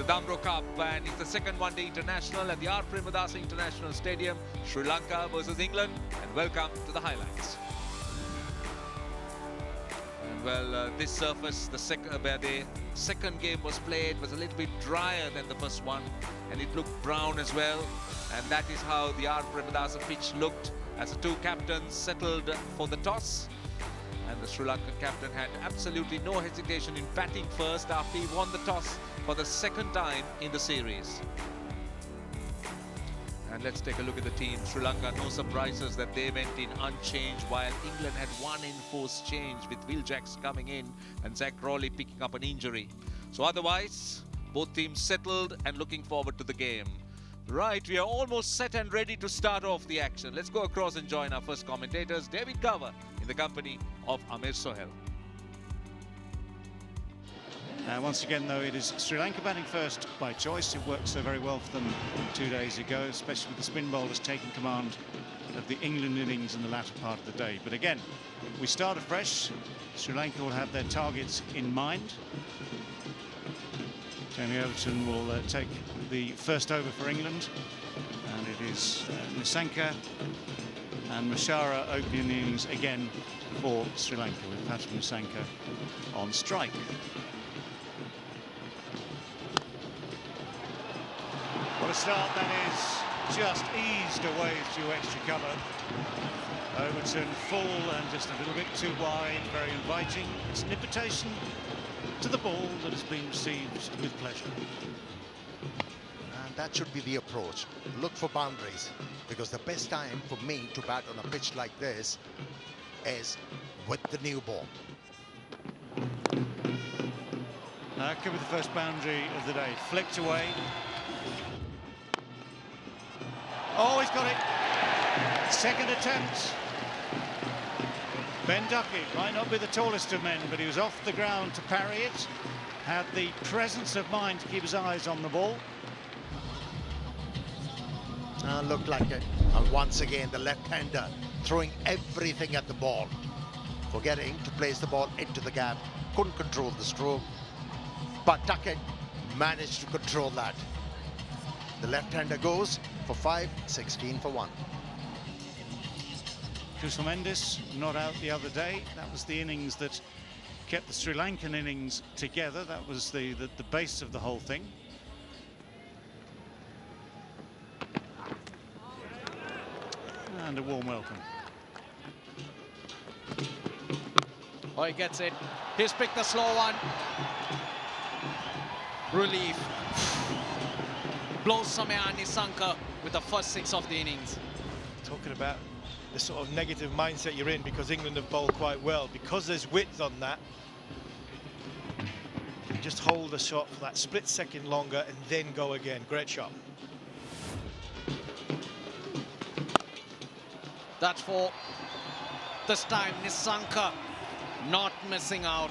Damro Cup, and it's the second one-day international at the RPICS International Stadium, Sri Lanka versus England. And welcome to the highlights. And well, this surface, where the second game was played, was a little bit drier than the first one, and it looked brown as well. And that is how the RPICS pitch looked as the two captains settled for the toss. And the Sri Lankan captain had absolutely no hesitation in batting first after he won the toss for the second time in the series. And let's take a look at the team. Sri Lanka, no surprises that they went in unchanged, while England had one enforced change with Will Jacks coming in and Zach Crawley picking up an injury. So otherwise, both teams settled and looking forward to the game. Right, we are almost set and ready to start off the action. Let's go across and join our first commentators, David Gower, in the company of Amir Sohail. Once again, though, it is Sri Lanka batting first by choice. It worked so very well for them 2 days ago, especially with the spin bowlers taking command of the England innings in the latter part of the day. But again, we start afresh. Sri Lanka will have their targets in mind. Tony Overton will take the first over for England, and it is Nissanka and Mashara opening the innings again for Sri Lanka, with Patrick Nissanka on strike. What a start that is, just eased away through extra cover. Overton full and just a little bit too wide, very inviting. It's an invitation to the ball that has been received with pleasure. And that should be the approach. Look for boundaries, because the best time for me to bat on a pitch like this is with the new ball. That could be the first boundary of the day. Flicked away. Oh, he's got it. Second attempt. Ben Duckett might not be the tallest of men, but he was off the ground to parry it. Had the presence of mind to keep his eyes on the ball. Looked like it. And once again, the left-hander throwing everything at the ball, forgetting to place the ball into the gap. Couldn't control the stroke, but Duckett managed to control that. The left-hander goes for 5, 16 for 1. Kusal Mendes not out the other day. That was the innings that kept the Sri Lankan innings together. That was the base of the whole thing. And a warm welcome. Oh, he gets it. He's picked the slow one. Relief. Blows Samaya Nissanka with the first 6 of the innings. Talking about the sort of negative mindset you're in, because England have bowled quite well. Because there's width on that, you just hold the shot for that split second longer and then go again. Great shot. That's for this time Nissanka not missing out.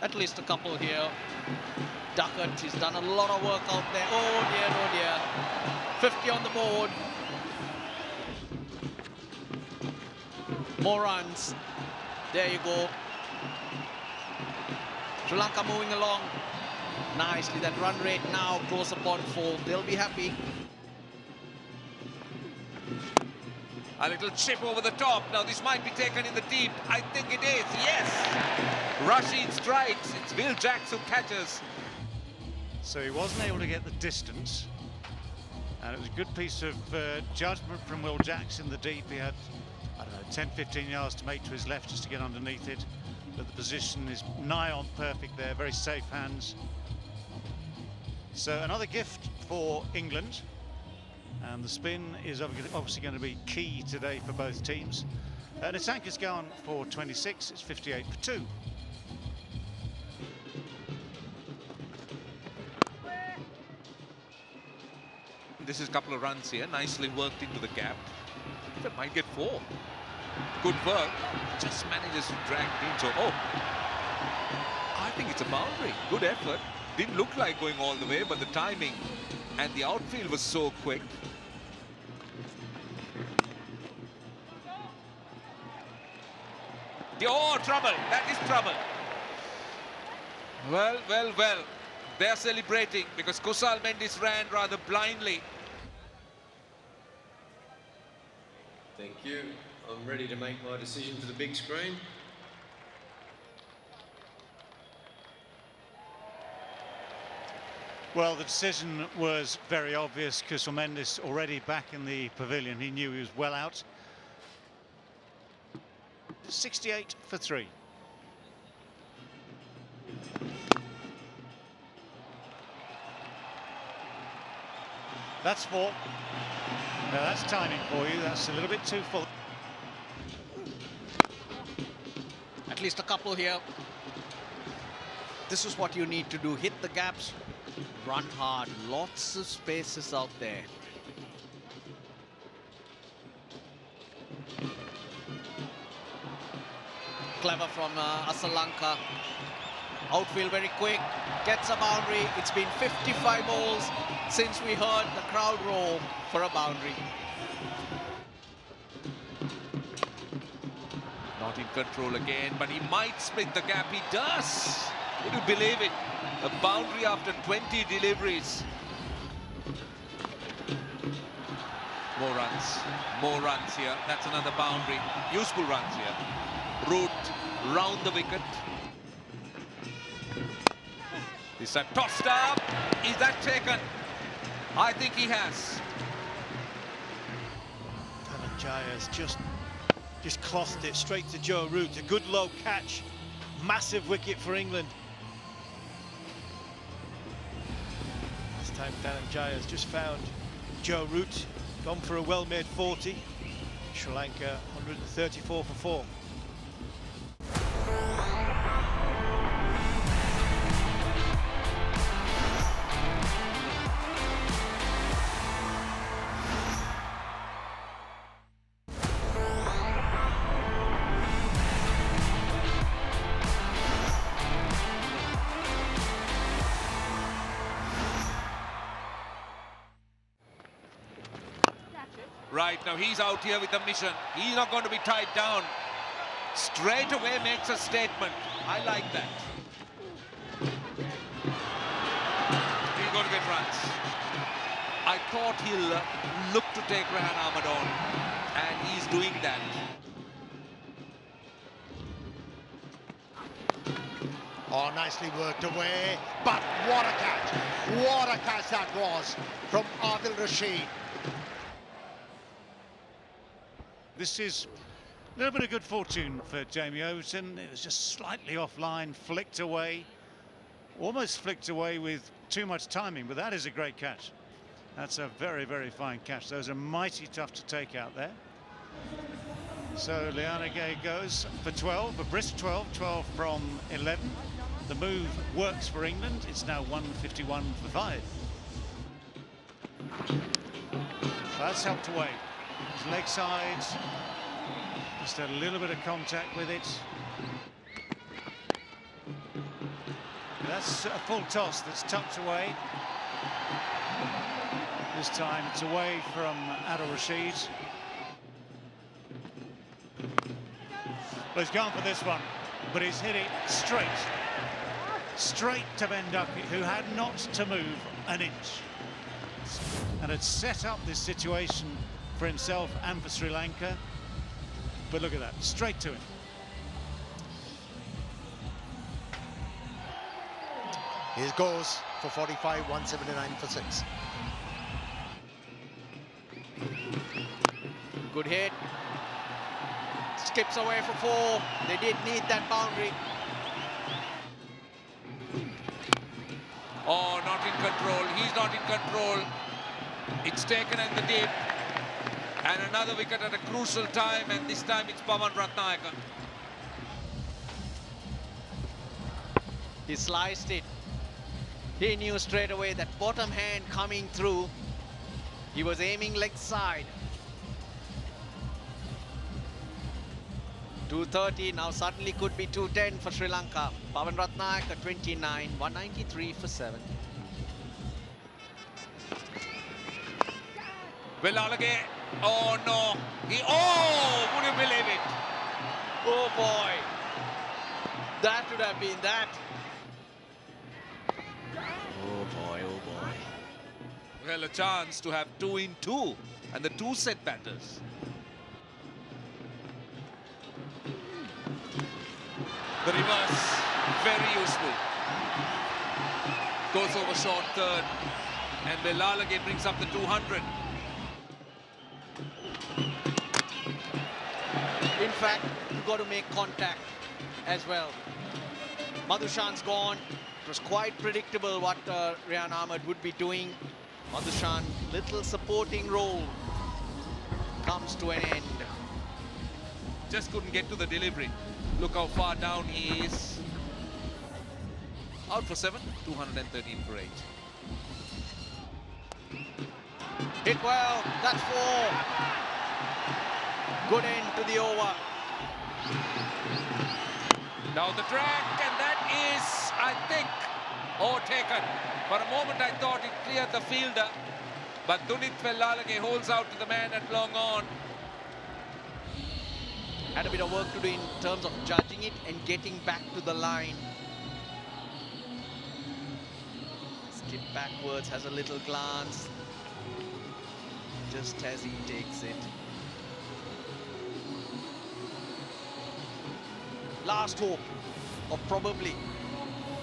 At least a couple here. Duckett, he's done a lot of work out there. Oh dear, oh dear. 50 on the board. More runs. There you go. Sri Lanka moving along nicely. That run rate now close upon 4. They'll be happy. A little chip over the top. Now this might be taken in the deep. I think it is. Yes. Rashid strikes. It's Will Jacks who catches. So he wasn't able to get the distance, and it was a good piece of judgment from Will Jacks in the deep. He had, I don't know, 10-15 yards to make to his left just to get underneath it, but the position is nigh on perfect there. Very safe hands. So another gift for England, and the spin is obviously going to be key today for both teams. Nissanka's gone for 26. It's 58 for 2. This is a couple of runs here, nicely worked into the gap. That might get 4. Good work. Just manages to drag it in. So, oh, I think it's a boundary. Good effort. Didn't look like going all the way, but the timing and the outfield was so quick. Oh, trouble. That is trouble. Well, well, well. They're celebrating because Kusal Mendis ran rather blindly. Thank you. I'm ready to make my decision for the big screen. Well, the decision was very obvious. Kusal Mendis already back in the pavilion. He knew he was well out. 68 for 3. That's 4. Now that's timing for you. That's a little bit too full. At least a couple here. This is what you need to do. Hit the gaps, run hard. Lots of spaces out there. Clever from Lanka. Outfield very quick. Gets a boundary. It's been 55 balls since we heard the crowd roar for a boundary. Not in control again, but he might split the gap. He does. Would you believe it? A boundary after 20 deliveries. More runs here. That's another boundary. Useful runs here. Root round the wicket. This time tossed up. Is that taken? I think he has. Dhananjaya's just clothed it straight to Joe Root. A good low catch. Massive wicket for England. This time Dhananjaya's just found Joe Root. Gone for a well-made 40. Sri Lanka 134 for 4. Right, now he's out here with a mission. He's not going to be tied down. Straight away makes a statement. I like that. He's going to get runs. I thought he'll look to take Rehan Ahmed on, and he's doing that. Oh, nicely worked away. But what a catch. What a catch that was from Adil Rashid. This is a little bit of good fortune for Jamie Overton. It was just slightly offline, flicked away, almost flicked away with too much timing, but that is a great catch. That's a very, very fine catch. Those are mighty tough to take out there. So Lianage goes for 12, a brisk 12, 12 from 11. The move works for England. It's now 151 for 5. That's helped away. His leg sides, just a little bit of contact with it. That's a full toss that's tucked away. This time it's away from Adil Rashid. Well, he's gone for this one, but he's hit it straight to Ben Duckett, who had not to move an inch, and had set up this situation for himself and for Sri Lanka. But look at that, straight to him. Here goes for 45, 179 for 6. Good hit. Skips away for 4. They did need that boundary. Oh, not in control. He's not in control. It's taken in the deep. And another wicket at a crucial time, and this time it's Pavan Ratnayaka. He sliced it. He knew straight away that bottom hand coming through. He was aiming leg side. 230, now suddenly could be 210 for Sri Lanka. Pavan Ratnayaka 29, 193 for 7. Will Alage, oh no, oh, would you believe it? Oh boy, that would have been that. Oh boy, oh boy. Well, a chance to have 2 in 2 and the 2 set batters. The reverse, very useful. Goes over short third, and Velalage brings up the 200. In fact, you've got to make contact as well. Madhushan's gone. It was quite predictable what Rian Ahmed would be doing. Madhushan, little supporting role, comes to an end. Just couldn't get to the delivery. Look how far down he is. Out for 7, 213 for 8. Hit well, that's 4. Good end to the over. Down the track, and that is, I think, overtaken. For a moment I thought it cleared the fielder, but Dunit Velalage holds out to the man at long on. Had a bit of work to do in terms of judging it and getting back to the line. Skip backwards, has a little glance, just as he takes it. Last hope of probably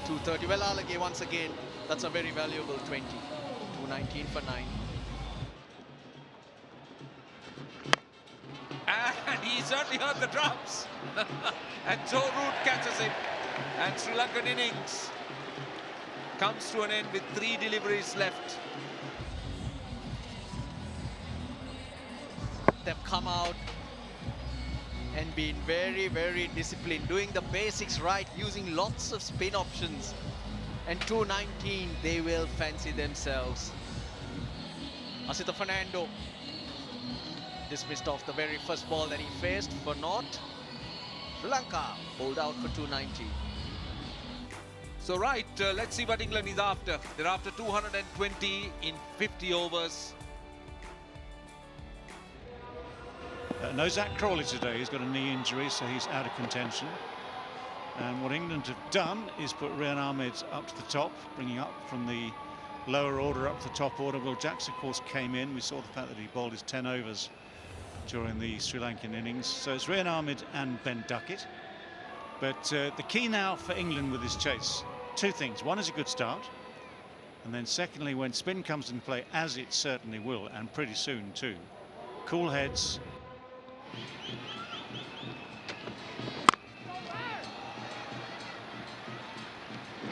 230. Velalage once again, that's a very valuable 20. 219 for 9. And he certainly heard the drums. And Joe Root catches him. And Sri Lankan innings comes to an end with 3 deliveries left. They've come out and been very, very disciplined, doing the basics right, using lots of spin options. And 219, they will fancy themselves. Asita Fernando dismissed off the very first ball that he faced for naught. Sri Lanka bowled out for 290. So right, let's see what England is after. They're after 220 in 50 overs. No Zach Crawley today. He's got a knee injury, so he's out of contention. And what England have done is put Rian Ahmed up to the top, bringing up from the lower order up to the top order. Will Jacks, of course, came in. We saw the fact that he bowled his 10 overs during the Sri Lankan innings. So it's Rian Ahmed and Ben Duckett. But the key now for England with this chase, 2 things. One is a good start. And then secondly, when spin comes into play, as it certainly will, and pretty soon too, cool heads.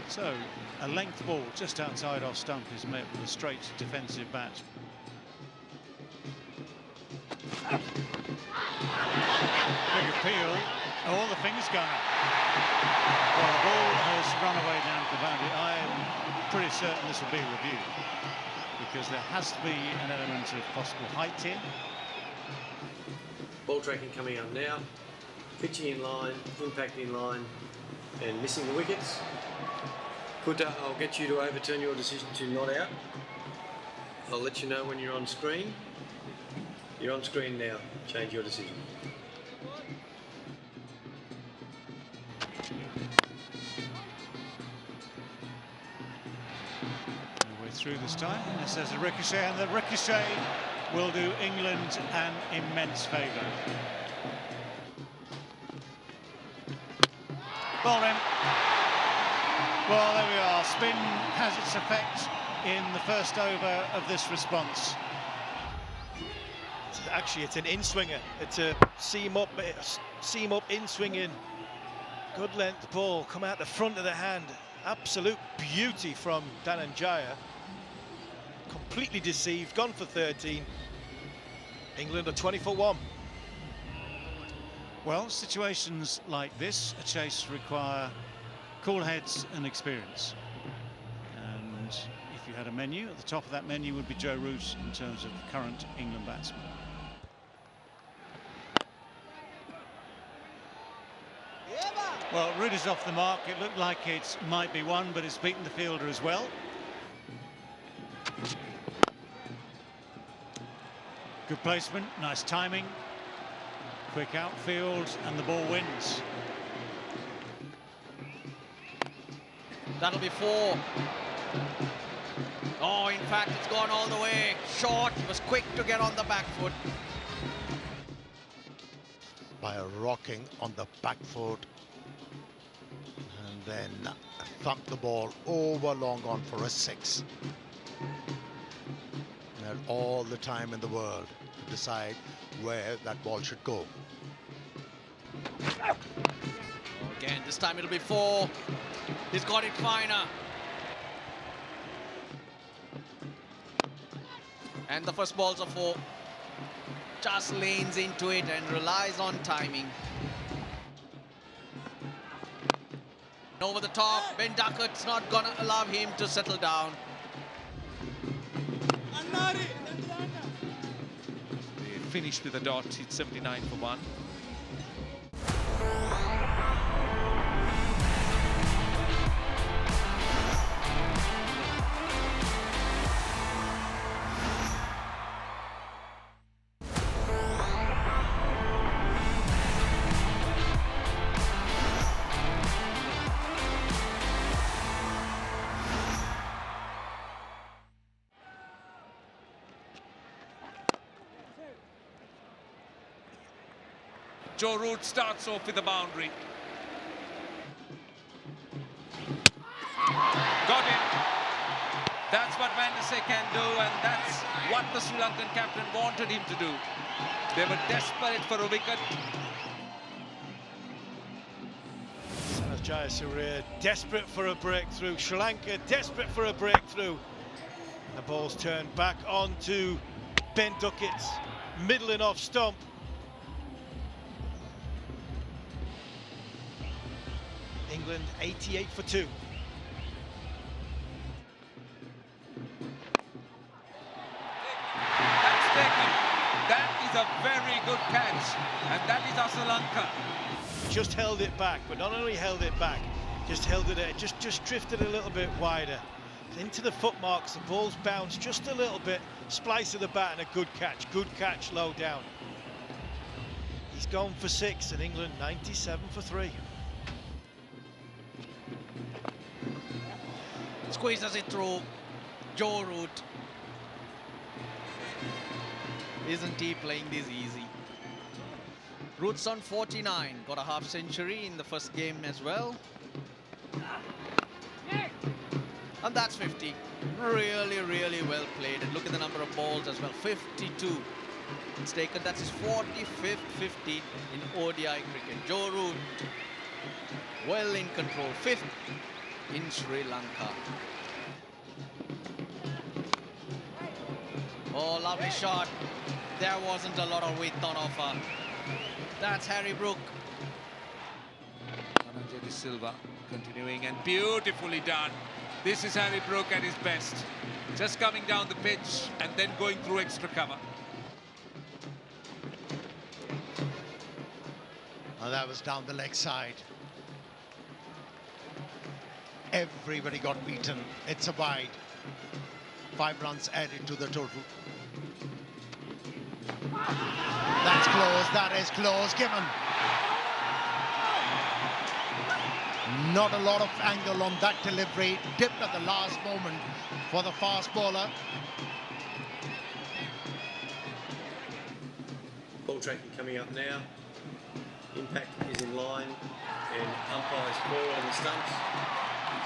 So a length ball just outside off stump is met with a straight defensive bat. Big appeal. All the fingers going up. Well, the ball has run away down to the boundary. I am pretty certain this will be reviewed because there has to be an element of possible height here. Ball tracking coming up now. Pitching in line, impact in line, and missing the wickets. Kuta, I'll get you to overturn your decision to not out. I'll let you know when you're on screen. You're on screen now. Change your decision. Way through this time. This has a ricochet, and the ricochet will do England an immense favour. Ball in. Well, there we are. Spin has its effect in the first over of this response. Actually, it's an in-swinger. It's a seam up in-swinging. Good length ball, come out the front of the hand. Absolute beauty from Dhananjaya. Completely deceived, gone for 13. England are 20 for 1. Well, situations like this, a chase, require cool heads and experience. And if you had a menu, at the top of that menu would be Joe Root in terms of current England batsmen. Well, Root is off the mark. It looked like it might be one, but it's beaten the fielder as well. Good placement, nice timing. Quick outfield, and the ball wins. That'll be 4. Oh, in fact, it's gone all the way. Short. He was quick to get on the back foot. By a rocking on the back foot. And then thumped the ball over long on for a 6. They had all the time in the world to decide where that ball should go. Again, this time it'll be 4. He's got it finer. And the first ball's a 4. Just lanes into it and relies on timing. Over the top, Ben Duckett's not gonna allow him to settle down. They finished with a dot. It's 79 for 1. Joe Root starts off with the boundary. Got it. That's what Van der Sar can do, and that's what the Sri Lankan captain wanted him to do. They were desperate for a wicket. Jayasuriya desperate for a breakthrough. Sri Lanka desperate for a breakthrough. The ball's turned back onto Ben Duckett's middling off stump. England 88 for 2. That's taken. That is a very good catch, and that is our Sri Lanka. Just held it back, but not only held it back, just held it, just drifted a little bit wider. Into the foot marks, the ball's bounced just a little bit, splice of the bat and a good catch low down. He's gone for 6 and England 97 for 3. Squeezes it through. Joe Root. Isn't he playing this easy? Root's on 49. Got a half century in the first game as well. And that's 50. Really, really well played. And look at the number of balls as well. 52. It's taken. That's his 45th 50 in ODI cricket. Joe Root well in control. 5th in Sri Lanka. Oh, lovely shot. There wasn't a lot of width on offer. That's Harry Brook. Dhananjay De Silva continuing, and beautifully done. This is Harry Brook at his best. Just coming down the pitch and then going through extra cover. And that was down the leg side. Everybody got beaten. It's a wide. 5 runs added to the total. That's close. That is close. Given. Not a lot of angle on that delivery. Dipped at the last moment for the fast bowler. Ball tracking coming up now. Impact is in line and umpire's ball on the stumps,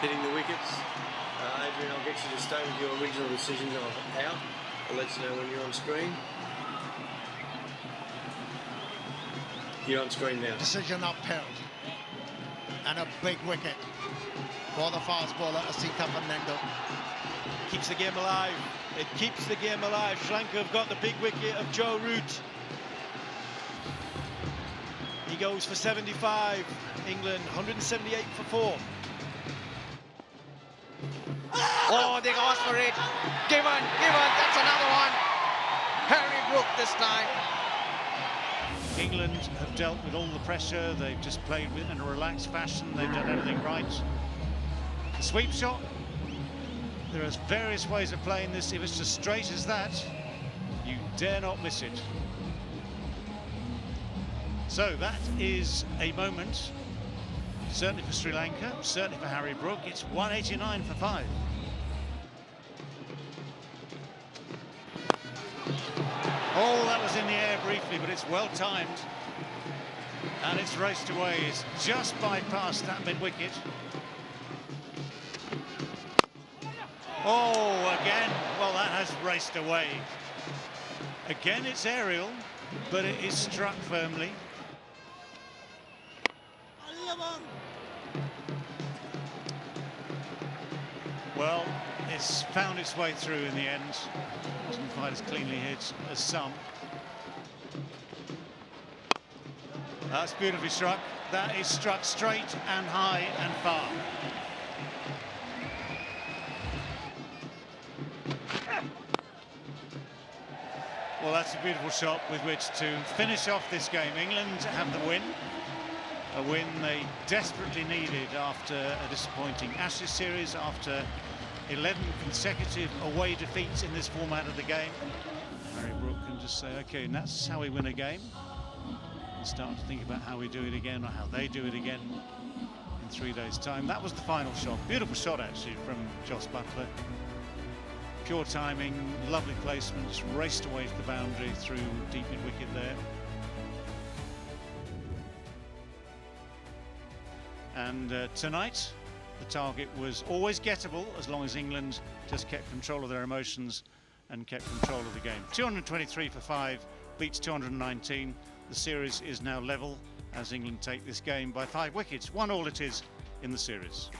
hitting the wickets. Adrian, I'll get you to stay with your original decision of out. I'll let you know when you're on screen. You're on screen now. Decision upheld. And a big wicket for the fast bowler, Asita Fernando. Keeps the game alive. It keeps the game alive. Sri Lanka have got the big wicket of Joe Root. He goes for 75. England 178 for 4. Oh, they asked for it. Given. That's another one. Harry Brook this time. England have dealt with all the pressure. They've just played in a relaxed fashion. They've done everything right. The sweep shot. There are various ways of playing this. If it's as straight as that, you dare not miss it. So that is a moment, certainly for Sri Lanka, certainly for Harry Brook. It's 189 for 5. Oh, that was in the air briefly, but it's well timed. And it's raced away. It's just bypassed that mid-wicket. Oh, again, well, that has raced away. Again, it's aerial, but it is struck firmly. Well, it's found its way through in the end. Wasn't quite as cleanly hit as some. That's beautifully struck. That is struck straight and high and far. Well, that's a beautiful shot with which to finish off this game. England have the win. A win they desperately needed after a disappointing Ashes series, after 11 consecutive away defeats in this format of the game. Harry Brook can just say, OK, and that's how we win a game. And start to think about how we do it again, or how they do it again in 3 days' time. That was the final shot. Beautiful shot, actually, from Jos Buttler. Pure timing, lovely placements, raced away to the boundary through deep mid-wicket there. And tonight, the target was always gettable as long as England just kept control of their emotions and kept control of the game. 223 for 5 beats 219. The series is now level as England take this game by 5 wickets. 1-1 it is in the series.